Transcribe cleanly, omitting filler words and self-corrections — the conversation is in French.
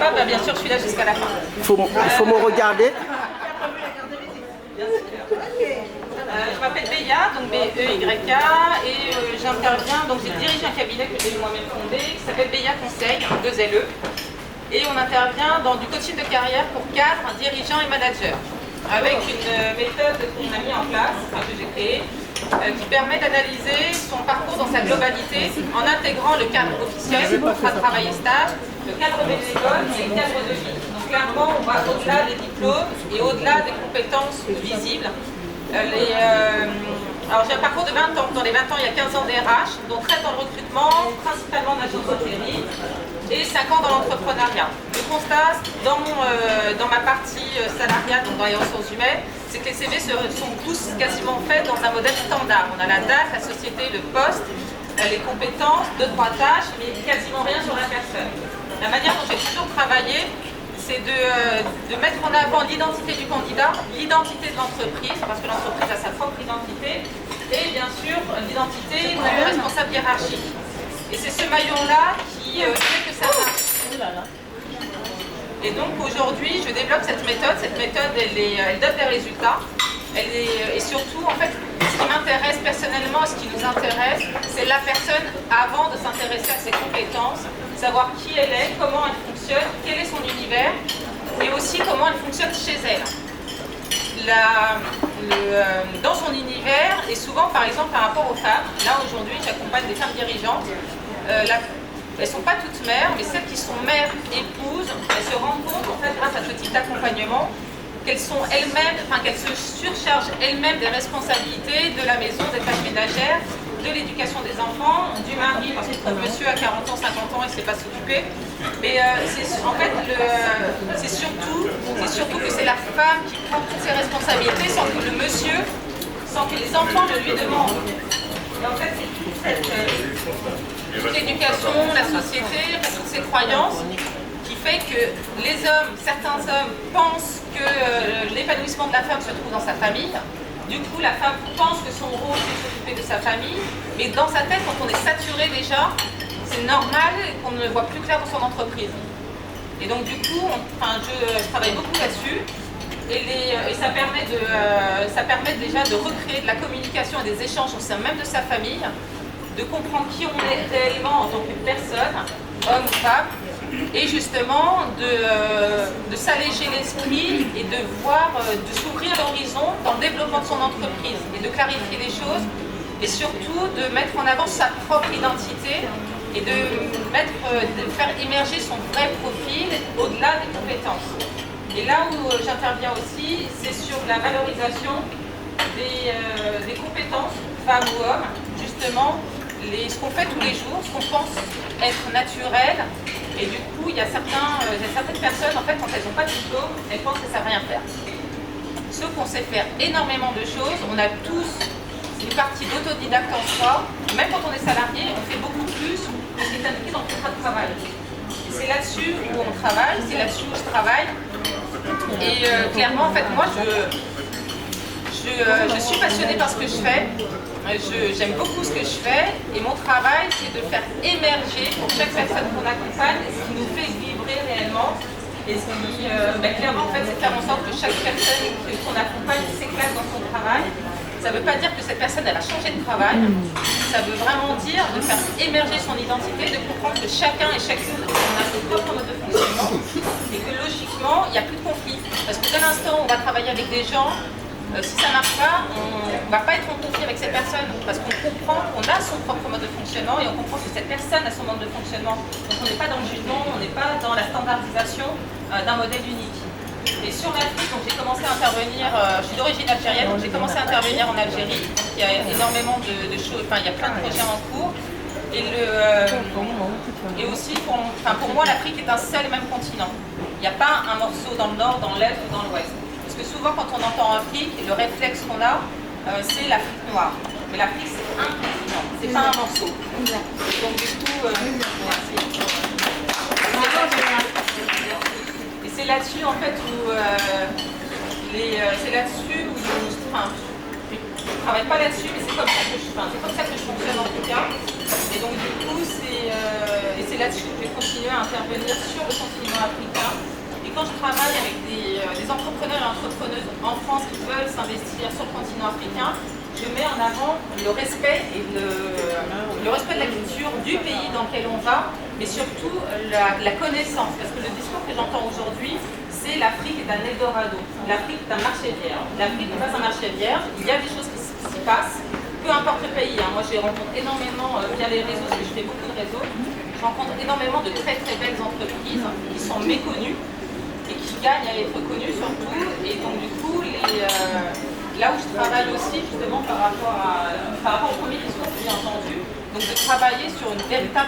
pas, bah, bien sûr, je suis là jusqu'à la fin. Il faut me regarder. Je m'appelle Béya, donc B-E-Y-K, et j'interviens, donc je dirige un cabinet que j'ai moi-même fondé, qui s'appelle Béya Conseil, 2LE, et on intervient dans du coaching de carrière pour cadres, dirigeants et managers, avec une méthode qu'on a mis en place, que j'ai créée, qui permet d'analyser son parcours dans sa globalité en intégrant le cadre officiel, contrat de travail et stage, le cadre bénévole et le cadre de vie. Donc clairement, on va au-delà des diplômes et au-delà des compétences visibles. Alors j'ai un parcours de 20 ans. Dans les 20 ans, il y a 15 ans d'RH, dont 13 dans le recrutement, principalement en agence d'intérim, et 5 ans dans l'entrepreneuriat. Le constat dans ma partie salariale, donc dans les ressources humaines, c'est que les CV sont tous quasiment faits dans un modèle standard. On a la date, la société, le poste, les compétences, 2-3 tâches, mais quasiment rien sur la personne. La manière dont j'ai toujours travaillé, c'est de mettre en avant l'identité du candidat, l'identité de l'entreprise, parce que l'entreprise a sa propre identité, et bien sûr l'identité du responsable hiérarchique. Et c'est ce maillon-là qui fait que ça marche. Et donc aujourd'hui, je développe cette méthode. Cette méthode, elle donne des résultats. Et surtout, en fait, ce qui m'intéresse personnellement, ce qui nous intéresse, c'est la personne avant de s'intéresser à ses compétences, savoir qui elle est, comment elle fonctionne, quel est son univers, et aussi comment elle fonctionne chez elle. Dans son univers, et souvent par exemple par rapport aux femmes, là aujourd'hui j'accompagne des femmes dirigeantes, elles ne sont pas toutes mères, mais celles qui sont mères, épouses, elles se rendent compte en fait grâce à ce type d'accompagnement qu'elles sont elles-mêmes, enfin qu'elles se surchargent elles-mêmes des responsabilités de la maison, des tâches ménagères, de l'éducation des enfants, du mari, parce que le monsieur a 40 ans, 50 ans, il ne sait pas s'occuper. Mais en fait, c'est surtout que c'est la femme qui prend toutes ses responsabilités sans que le monsieur, sans que les enfants ne lui demandent. Et en fait, c'est toute l'éducation, la société, toutes ces croyances qui fait que les hommes, certains hommes pensent que l'épanouissement de la femme se trouve dans sa famille. Du coup, la femme pense que son rôle c'est de s'occuper de sa famille, mais dans sa tête, quand on est saturé déjà, c'est normal qu'on ne voit plus clair dans son entreprise. Et donc du coup, je travaille beaucoup là-dessus, et ça permet déjà de recréer de la communication et des échanges au sein même de sa famille, de comprendre qui on est réellement en tant que personne, homme ou femme, et justement de s'alléger l'esprit et de s'ouvrir l'horizon dans le développement de son entreprise et de clarifier les choses et surtout de mettre en avant sa propre identité et de faire émerger son vrai profil au-delà des compétences. Et là où j'interviens aussi, c'est sur la valorisation des compétences, femmes ou hommes, justement ce qu'on fait tous les jours, ce qu'on pense être naturel. Et du coup, il y a certaines personnes, en fait, quand elles n'ont pas de diplôme, elles pensent qu'elles ne savent rien faire. Sauf qu'on sait faire énormément de choses. On a tous une partie d'autodidacte en soi. Même quand on est salarié, on fait beaucoup plus que ce qui est indiqué dans le contrat de travail. Et c'est là-dessus où on travaille, c'est là-dessus où je travaille. Et clairement, en fait, moi, je suis passionnée par ce que je fais. J'aime beaucoup ce que je fais et mon travail c'est de faire émerger pour chaque personne qu'on accompagne ce qui nous fait vibrer réellement et ce qui clairement en fait c'est faire en sorte que chaque personne qu'on accompagne s'éclate dans son travail. Ça ne veut pas dire que cette personne elle va changer de travail, ça veut vraiment dire de faire émerger son identité, de comprendre que chacun et chacune on a ses propres modes de fonctionnement et que logiquement il n'y a plus de conflit parce que dès l'instant où on va travailler avec des gens, si ça ne marche pas, on ne va pas être en conflit avec cette personne parce qu'on comprend qu'on a son propre mode de fonctionnement et on comprend que cette personne a son mode de fonctionnement. Donc on n'est pas dans le jugement, on n'est pas dans la standardisation d'un modèle unique. Et sur l'Afrique, j'ai commencé à intervenir, je suis d'origine algérienne, donc j'ai commencé à intervenir en Algérie. Donc il y a énormément de choses, il y a plein de projets en cours. Et aussi, pour moi, l'Afrique est un seul et même continent. Il n'y a pas un morceau dans le nord, dans l'est ou dans l'ouest. Parce que souvent, quand on entend Afrique, le réflexe qu'on a, c'est l'Afrique noire. Mais l'Afrique, c'est un continent, c'est pas un morceau. Donc du coup, merci. Et c'est là-dessus, en fait, où je ne travaille pas là-dessus, mais c'est comme ça que je fonctionne en tout cas. Et donc du coup, c'est là-dessus, je vais continuer à intervenir sur le continent africain. Et quand je travaille avec des entrepreneurs et entrepreneuses en France qui veulent s'investir sur le continent africain, je mets en avant le respect et le respect de la culture du pays dans lequel on va, mais surtout la connaissance. Parce que le discours que j'entends aujourd'hui, c'est l'Afrique est un Eldorado. L'Afrique est un marché vierge. L'Afrique n'est pas un marché vierge. Il y a des choses qui s'y passent, peu importe le pays. Moi, je rencontre énormément via les réseaux, parce que je fais beaucoup de réseaux. Je rencontre énormément de très très belles entreprises qui sont méconnues et qui gagnent à être connues surtout. Et donc du coup, là où je travaille aussi justement par rapport au premier discours que j'ai entendu, donc de travailler sur une véritable